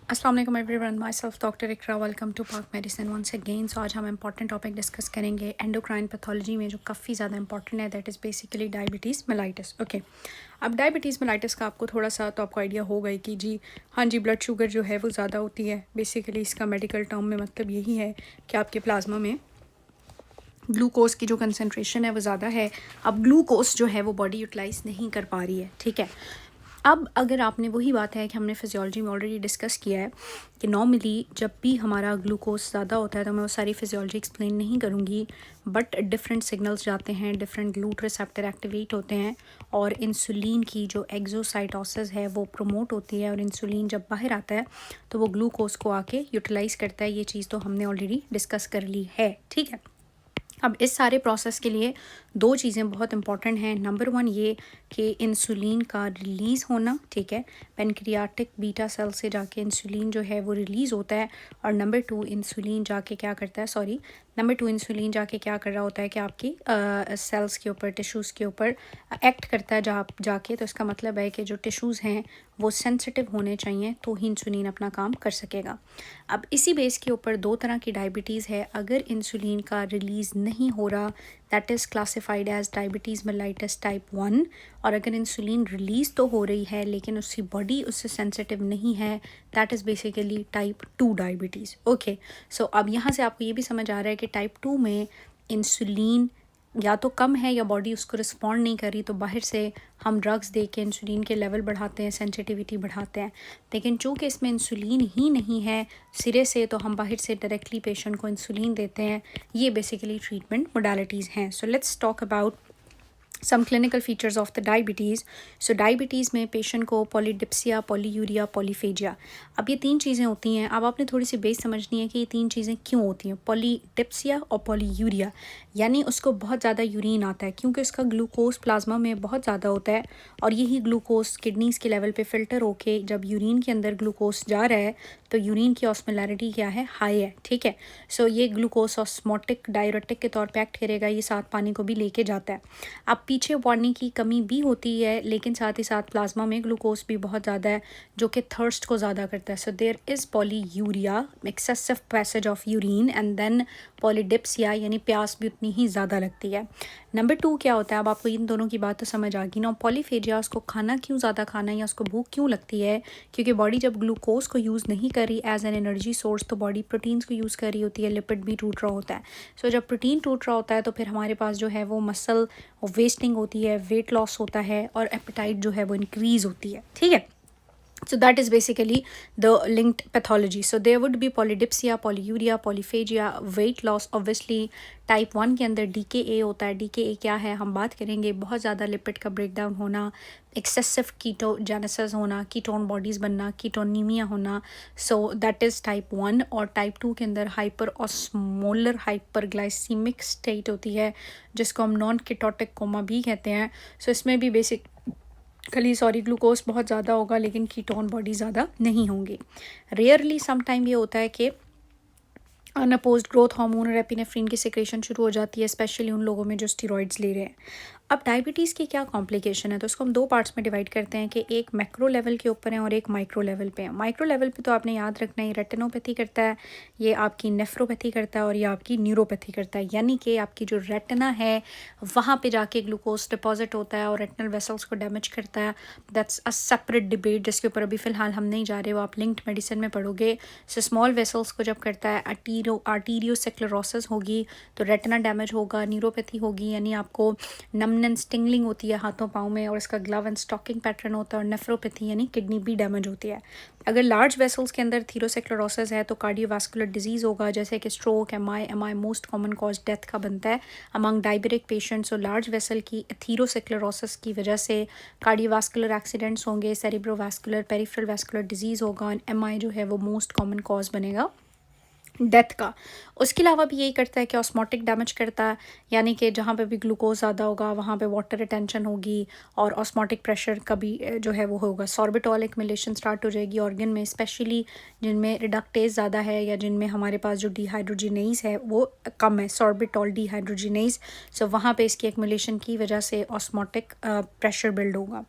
अस्सलाम वालेकुम everyone, myself doctor Iqra. Welcome to Pak medicine once again. So आज हम इंपॉर्टेंट टॉपिक डिस्कस करेंगे एंडोक्राइन पैथोलॉजी में, जो काफ़ी ज़्यादा इंपॉर्टेंट है, that is basically diabetes mellitus. Okay, अब डायबिटीज़ मेलाइटिस का आपको थोड़ा सा तो आपको आइडिया होगा ही कि जी हाँ जी, ब्लड शुगर जो है वो ज़्यादा होती है। बेसिकली इसका मेडिकल टर्म में मतलब यही है कि आपके प्लाज्मा में ग्लूकोज की जो कंसनट्रेशन है वो ज़्यादा है। अब ग्लूकोज जो है वो बॉडी यूटिलाइज़ नहीं कर पा रही है, ठीक है। अब अगर आपने वही बात है कि हमने फिजियोलॉजी में ऑलरेडी डिस्कस किया है कि नॉर्मली जब भी हमारा ग्लूकोज ज़्यादा होता है, तो मैं वो सारी फिजियोलॉजी एक्सप्लेन नहीं करूँगी, बट डिफरेंट सिग्नल्स जाते हैं, डिफरेंट ग्लूट रिसेप्टर एक्टिवेट होते हैं और इंसुलिन की जो एक्सोसाइटोसिस है वो प्रमोट होती है, और इंसुलिन जब बाहर आता है तो वो ग्लूकोज को आके यूटिलाइज़ करता है। ये चीज़ तो हमने ऑलरेडी डिस्कस कर ली है, ठीक है। अब इस सारे प्रोसेस के लिए दो चीज़ें बहुत इंपॉर्टेंट हैं। नंबर वन ये कि इंसुलिन का रिलीज़ होना, ठीक है। पेनक्रियाटिक बीटा सेल से जाके इंसुलिन जो है वो रिलीज़ होता है। और नंबर टू इंसुलिन जाके क्या करता है, नंबर टू इंसुलिन जाके क्या कर रहा होता है कि आपकी सेल्स के ऊपर, टिश्यूज़ के ऊपर एक्ट करता है जहाँ जाके। तो इसका मतलब है कि जो टिश्यूज़ हैं वो सेंसिटिव होने चाहिए, तो ही इंसुलिन अपना काम कर सकेगा। अब इसी बेस के ऊपर दो तरह की डायबिटीज़ है। अगर इंसुलिन का रिलीज़ नहीं हो रहा, that is classified as diabetes mellitus type 1। और अगर इंसुलिन रिलीज़ तो हो रही है लेकिन उसकी बॉडी उससे सेंसिटिव नहीं है, that is basically type 2 diabetes. Okay, so अब यहाँ से आपको ये भी समझ आ रहा है कि टाइप 2 में इंसुलिन या तो कम है या बॉडी उसको रिस्पॉन्ड नहीं कर रही, तो बाहर से हम ड्रग्स दे के इंसुलिन के लेवल बढ़ाते हैं, सेंसिटिविटी बढ़ाते हैं। लेकिन चूँकि इसमें इंसुलिन ही नहीं है सिरे से, तो हम बाहर से डायरेक्टली पेशेंट को इंसुलिन देते हैं। ये बेसिकली ट्रीटमेंट मोडालिटीज़ हैं। So let's talk about some clinical features of the diabetes. So diabetes में पेशेंट को पॉलीडिप्सिया, पॉलीयूरिया, पॉलीफेजिया, अब ये तीन चीज़ें होती हैं। अब आपने थोड़ी सी बेस समझनी है कि ये तीन चीज़ें क्यों होती हैं। पॉलीडिप्सिया और पॉलीयूरिया यानी उसको बहुत ज़्यादा यूरिन आता है क्योंकि उसका ग्लूकोज प्लाज्मा में बहुत ज़्यादा होता है, और यही ग्लूकोज किडनीज़ के लेवल पे फ़िल्टर होके जब यूरिन के अंदर ग्लूकोज जा रहा है तो यूरिन की ऑस्मोलैरिटी क्या है, हाई है, ठीक है। सो ये ग्लूकोज ऑस्मोटिक डायरेटिक के तौर पे एक्ट करेगा, ये साथ पानी को भी लेके जाता है। अब पीछे पानी की कमी भी होती है, लेकिन साथ ही साथ प्लाज्मा में ग्लूकोज भी बहुत ज़्यादा है जो कि थर्स्ट को ज़्यादा करता है। So there is polyuria, excessive passage of urine, and then polydipsia यानी प्यास भी उतनी ही ज़्यादा लगती है। नंबर टू क्या होता है, अब आपको इन दोनों की बात तो समझ आ गई ना। पॉलीफेजिया, उसको खाना क्यों ज़्यादा खाना या उसको भूख क्यों लगती है, क्योंकि बॉडी जब ग्लूकोज को यूज़ नहीं कर रही एज एन एनर्जी सोर्स, तो बॉडी प्रोटीन्स को यूज़ कर रही होती है, लिपिड भी टूट रहा होता है। सो जब प्रोटीन टूट रहा होता है तो फिर हमारे पास जो है वो मसल वेस्टिंग होती है, वेट लॉस होता है, और एपेटाइट जो है वो इंक्रीज़ होती है, ठीक है। So that is basically the linked pathology. So there would be polydipsia, polyuria, polyphagia, weight loss. Obviously type 1 के अंदर DKA होता है। DKA क्या है हम बात करेंगे, बहुत ज़्यादा लिपिड का ब्रेकडाउन होना, एक्सेसिव कीटोजेनेसिस होना, कीटोन बॉडीज़ बनना, कीटोनीमिया होना। So that is type 1। और टाइप 2 के अंदर हाइपर ऑस्मोलर हाइपरग्लाइसीमिक स्टेट होती है, जिसको हम नॉन कीटोटिक कोमा भी कहते हैं। सो इसमें भी ग्लूकोज बहुत ज़्यादा होगा लेकिन कीटोन बॉडी ज़्यादा नहीं होंगी। रेयरली सम टाइम ये होता है कि अनअपोज्ड ग्रोथ हार्मोन और एपिनेफ्रिन की सिक्रेशन शुरू हो जाती है, स्पेशली उन लोगों में जो स्टेरॉइड्स ले रहे हैं। अब डायबिटीज़ की क्या कॉम्प्लिकेशन है, तो उसको हम दो पार्ट्स में डिवाइड करते हैं कि एक मैक्रो लेवल के ऊपर है और एक माइक्रो लेवल पे है। माइक्रो लेवल पे तो आपने याद रखना है, रेटिनोपैथी करता है, ये आपकी नेफ्रोपैथी करता है, और ये आपकी न्यूरोपैथी करता है। यानी कि आपकी जो रेटिना है वहाँ पे जाके ग्लूकोज डिपॉजिट होता है और रेटिनल वेसल्स को डैमेज करता है। दैट्स अ सेपरेट डिबेट जिसके ऊपर अभी फ़िलहाल हम नहीं जा रहे, वो आप लिंक्ड मेडिसिन में पढ़ोगे। सो स्मॉल वेसल्स को जब करता है, आर्टीरियोसेक्लेरोसिस होगी तो रेटिना डैमेज होगा, न्यूरोपैथी होगी यानी आपको नमनेंस टिंगलिंग होती है हाथों पाँव में, और इसका ग्लव एंड स्टॉकिंग पैटर्न होता है, और नेफ्रोपैथी यानी किडनी भी डैमेज होती है। अगर लार्ज वेसल्स के अंदर थीरोसेक्लेरोसिस है तो कार्डियोवास्कुलर डिजीज़ होगा, जैसे कि stroke, MI most common cause death का बनता है अमंग डायबिटिक पेशेंट्स। और लार्ज वेसल की थीरोसेक्लेरोसिस की वजह से कार्डियोवास्कुलर एक्सीडेंट्स होंगे, सेरिब्रोवास्कुलर, पेरिफेरल वास्कुलर डिजीज़ होगा, और एमआई जो है वो मोस्ट कॉमन कॉज बनेगा डेथ का। उसके अलावा भी यही करता है कि ऑस्मोटिक डैमेज करता है, यानी कि जहाँ पे भी ग्लूकोज ज़्यादा होगा वहाँ पे वाटर रिटेंशन होगी और ऑस्मोटिक प्रेशर का भी जो है वो होगा। सॉर्बिटॉल एक्युमुलेशन स्टार्ट हो जाएगी ऑर्गन में, स्पेशली जिनमें रिडक्टेज ज़्यादा है या जिनमें हमारे पास जो डिहाइड्रोजिनेज है वो कम है, सॉर्बिटॉल डिहाइड्रोजिनेज। सो वहाँ पे इसकी एक्युमुलेशन की वजह से ऑस्मोटिक प्रेशर बिल्ड होगा।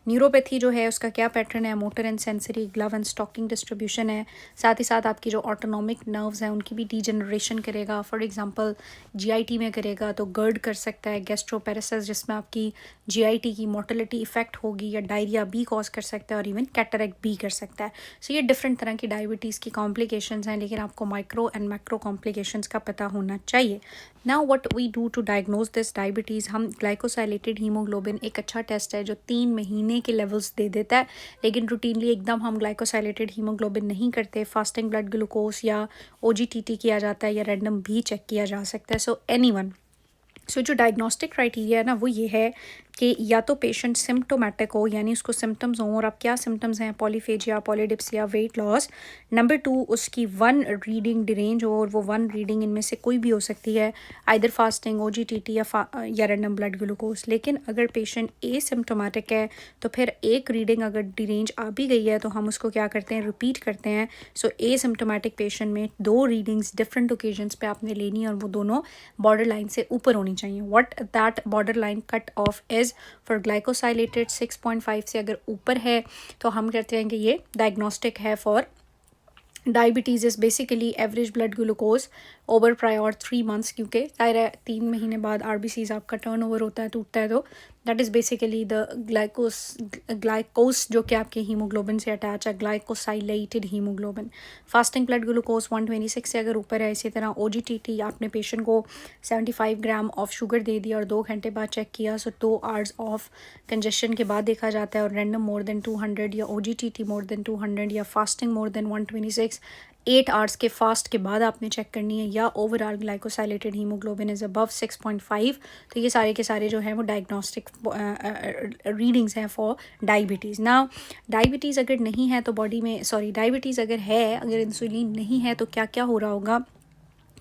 न्यूरोपैथी जो है उसका क्या पैटर्न है, motor and sensory, glove and stocking distribution है। साथ ही साथ आपकी जो ऑटोनॉमिक नर्व्स हैं उनकी भी डीजनरेशन करेगा। फॉर एग्जांपल जीआईटी में करेगा तो गर्ड कर सकता है, गैस्ट्रोपेरेसिस जिसमें आपकी जीआईटी की मोटिलिटी इफेक्ट होगी, या डायरिया भी कॉज कर सकता है और इवन कैटरेक्ट भी कर सकता है। सो ये डिफरेंट तरह की डायबिटीज़ की कॉम्प्लिकेशंस हैं, लेकिन आपको माइक्रो एंड मैक्रो कॉम्प्लिकेशंस का पता होना चाहिए। Now what we do to diagnose this diabetes, हम ग्लाइकोसाइलेटेड हीमोग्लोबिन एक अच्छा टेस्ट है जो 3 महीने के लेवल्स दे देता है, लेकिन रूटीनली एकदम हम ग्लाइकोसाइलेटेड हीमोग्लोबिन नहीं करते। फास्टिंग ब्लड ग्लूकोज या ओजीटीटी किया जाता है या रैंडम भी चेक किया जा सकता है। सो एनीवन, सो जो डायग्नोस्टिक क्राइटेरिया है ना वो ये है कि या तो पेशेंट सिम्टोमेटिक हो, यानी उसको सिम्टम्स हों, और अब क्या सिम्टम्स हैं, polyphagia, polydipsia, weight loss. Number 2, उसकी 1 रीडिंग डिरेंज हो, और वो 1 रीडिंग इनमें से कोई भी हो सकती है, आइदर फास्टिंग, ओजीटीटी या रैंडम ब्लड ग्लूकोज। लेकिन अगर पेशेंट एसिम्टोमेटिक है तो फिर एक रीडिंग अगर डिरेंज आ भी गई है तो हम उसको क्या करते हैं, रिपीट करते हैं। सो एसिम्टोमेटिक पेशेंट में 2 रीडिंग्स डिफरेंट ओकेजन्स पे आपने लेनी है और वो दोनों बॉर्डर लाइन से ऊपर होनी चाहिए। What that border line cut off is, for glycosylated 6.5 से अगर ऊपर है तो हम कहते हैं कि ये डायग्नोस्टिक है for diabetes. Is basically average blood glucose over prior 3 months, क्योंकि ज़ाहिर है 3 महीने बाद आरबीसीज आपका टर्न ओवर होता है, टूटता है, तो दैट इज़ बेसिकली द ग्लाइकोस जो कि आपके हीमोग्लोबिन से अटैच है, glycosylated haemoglobin. Fasting blood glucose 126 से अगर ऊपर है। इसी तरह ओजीटीटी, आपने पेशेंट को 75 ग्राम ऑफ शुगर दे दिया और 2 घंटे बाद चेक किया, सो 2 आवर्स ऑफ कंजेशन के बाद देखा जाता है, और रैंडम मोर देन 200 या ओजीटीटी मोर देन 200 या फास्टिंग मोर देन 126 8 आवर्स के फास्ट के बाद आपने चेक करनी है, या overall glycosylated haemoglobin is above 6.5। तो ये सारे के सारे जो हैं वो डायग्नोस्टिक रीडिंग्स हैं फॉर डायबिटीज़। ना डायबिटीज़ अगर नहीं है तो बॉडी में, सॉरी डायबिटीज़ अगर है, अगर इंसुलिन नहीं है तो क्या क्या हो रहा होगा।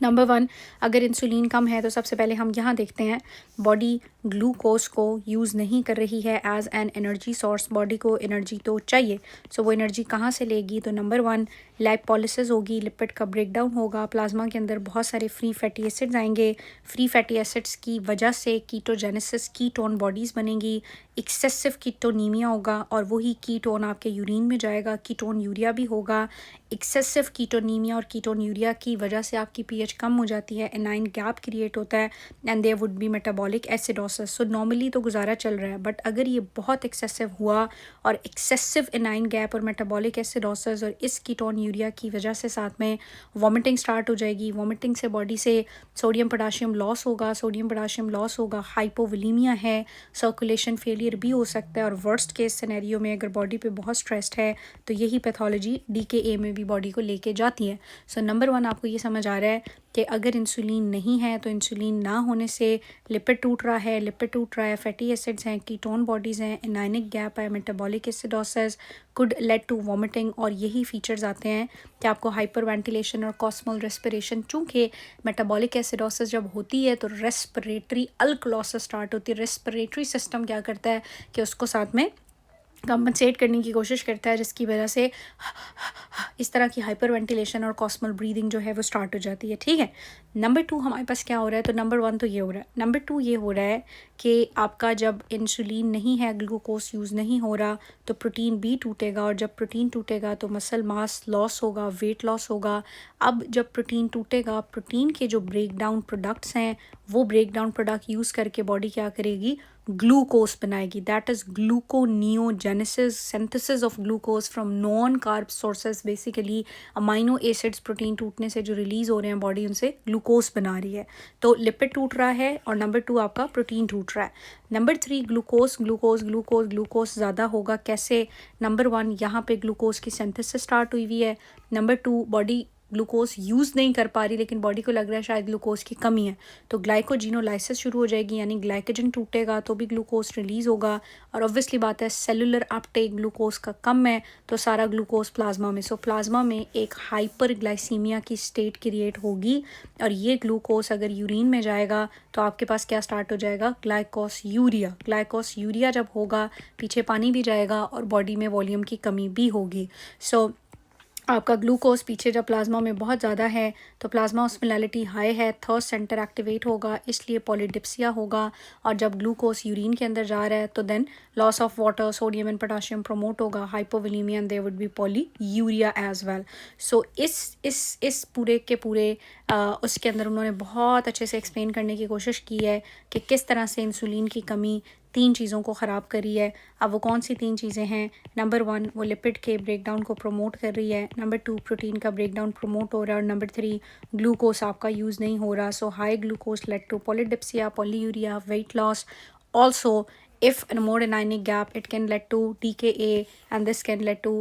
नंबर 1, अगर इंसुलिन कम है तो सबसे पहले हम यहाँ देखते हैं बॉडी ग्लूकोज को यूज़ नहीं कर रही है as an energy source. Body को एनर्जी तो चाहिए, सो वो एनर्जी कहाँ से लेगी, तो नंबर 1 लाइपोलिसिस होगी, लिपिड का ब्रेकडाउन होगा, प्लाज्मा के अंदर बहुत सारे फ्री फैटी एसिड्स आएंगे, फ्री फैटी एसिड्स की वजह से कीटोजेनेसिस, कीटोन बॉडीज़ बनेंगी, एक्सेसिव कीटोनीमिया होगा और वही कीटोन आपके यूरिन में जाएगा, कीटोन यूरिया भी होगा। एक्सेसिव कीटोनीमिया और कीटोन यूरिया की वजह से आपकी पीएच कम हो जाती है, एनाइन गैप क्रिएट होता है, and there would be metabolic acidosis. So normally तो गुजारा चल रहा है, बट अगर ये बहुत एक्सेसिव हुआ और एक्सेसिव एनाइन गैप और मेटाबॉलिक एसिडोसिस और इस कीटोन यूरिया की वजह से साथ में वॉमिटिंग स्टार्ट हो जाएगी। वॉमिटिंग से बॉडी से सोडियम पोटाशियम लॉस होगा, सोडियम पोटाशियम लॉस होगा, हाइपोवोलीमिया है, सर्कुलेशन फेलियर भी हो सकता है, और वर्स्ट केस सिनेरियो में अगर बॉडी पे बहुत स्ट्रेस्ड है तो यही पैथोलॉजी डीकेए में भी बॉडी को लेके जाती है। सो नंबर 1 आपको ये समझ आ रहा है कि अगर इंसुलिन नहीं है तो इंसुलिन ना होने से लिपिड टूट रहा है, लिपिड टूट रहा है, फैटी एसिड्स हैं, कीटोन बॉडीज़ हैं, एनाइनिक गैप है, metabolic acidosis could lead to vomiting, और यही फीचर्स आते हैं कि आपको हाइपर वेंटिलेशन और कॉस्मल रेस्पिरेशन। चूँकि मेटाबॉलिक एसिडोसिस जब होती है तो रेस्पिरेटरी अल्कलोसिस स्टार्ट होती है। रेस्पिरेटरी सिस्टम क्या करता है कि उसको साथ में कंपनसेट करने की कोशिश करता है, जिसकी वजह से इस तरह की हाइपर वेंटिलेशन और कॉस्मल ब्रीदिंग जो है वो स्टार्ट हो जाती है। ठीक है, नंबर 2 हमारे पास क्या हो रहा है, तो नंबर 1 तो ये हो रहा है, नंबर 2 ये हो रहा है कि आपका जब इंसुलिन नहीं है, ग्लूकोज यूज़ नहीं हो रहा, तो प्रोटीन भी टूटेगा, और जब प्रोटीन टूटेगा तो मसल मास लॉस होगा, वेट लॉस होगा। अब जब प्रोटीन टूटेगा, प्रोटीन के जो ब्रेक डाउन प्रोडक्ट्स हैं वो ब्रेक डाउन प्रोडक्ट यूज़ करके बॉडी क्या करेगी, ग्लूकोज बनाएगी। That is gluconeogenesis, synthesis of glucose from non carb sources. Basically amino acids protein टूटने से जो रिलीज़ हो रहे हैं बॉडी, उनसे ग्लूकोज बना रही है। तो लिपिड टूट रहा है, और नंबर 2 आपका प्रोटीन टूट रहा है। Number 3 glucose glucose glucose glucose ज़्यादा होगा कैसे, नंबर 1 यहाँ पे ग्लूकोज की सिंथेसिस स्टार्ट हुई हुई है, नंबर 2 बॉडी ग्लूकोज यूज़ नहीं कर पा रही लेकिन बॉडी को लग रहा है शायद ग्लूकोज की कमी है, तो ग्लाइकोजिनोलाइसिस शुरू हो जाएगी, यानी ग्लाइकोजन टूटेगा तो भी ग्लूकोज रिलीज़ होगा। और ऑब्वियसली बात है सेलुलर अपटेक ग्लूकोज का कम है तो सारा ग्लूकोज प्लाज्मा में, सो प्लाज्मा में एक हाइपर ग्लाइसीमिया की स्टेट क्रिएट होगी और ये ग्लूकोज अगर यूरिन में जाएगा तो आपके पास क्या स्टार्ट हो जाएगा, ग्लाइकोस यूरिया। ग्लाइकोस यूरिया जब होगा पीछे पानी भी जाएगा और बॉडी में वॉल्यूम की कमी भी होगी। सो आपका ग्लूकोज पीछे जब प्लाज्मा में बहुत ज़्यादा है तो प्लाज्मा ऑस्मोलैरिटी हाई है, थर्स्ट सेंटर एक्टिवेट होगा, इसलिए पॉलीडिप्सिया होगा। और जब ग्लूकोज यूरिन के अंदर जा रहा है तो then loss of water, sodium and potassium promote होगा, hypovolaemia and there would be polyuria as well. So इस पूरे के पूरे उसके अंदर उन्होंने बहुत अच्छे से एक्सप्लेन करने की कोशिश की है कि किस तरह से इंसुलिन की कमी 3 चीज़ों को ख़राब कर रही है। अब वो कौन सी 3 चीज़ें हैं? नंबर 1 वो लिपिड के ब्रेकडाउन को प्रमोट कर रही है, नंबर 2 प्रोटीन का ब्रेकडाउन प्रमोट हो रहा है और नंबर 3 ग्लूकोज आपका यूज़ नहीं हो रहा। So high glucose led to polydipsia, polyuria, weight loss. Also, if in a more anionic gap, it can lead to DKA, and this can lead to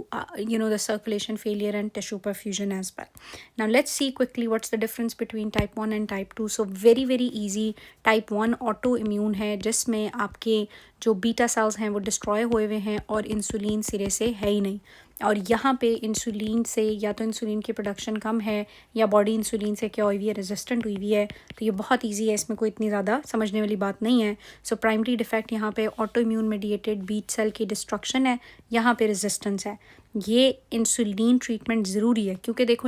the circulation failure and tissue perfusion as well. Now let's see quickly what's the difference between type 1 and type 2. So very easy. Type 1 autoimmune है जिसमें आपके जो beta cells हैं वो destroy हुए हुए हैं और इंसुलिन सिरे से है ही नहीं। और यहाँ पे इंसुलिन से या तो इंसुलिन की प्रोडक्शन कम है या बॉडी इंसुलिन से क्या हुई हुई है, रेजिस्टेंट हुई हुई है। तो ये बहुत इजी है, इसमें कोई इतनी ज़्यादा समझने वाली बात नहीं है। सो प्राइमरी डिफेक्ट यहाँ पे autoimmune mediated beta cell की डिस्ट्रक्शन है, यहाँ पे रेजिस्टेंस है। ये इंसुलिन ट्रीटमेंट ज़रूरी है क्योंकि देखो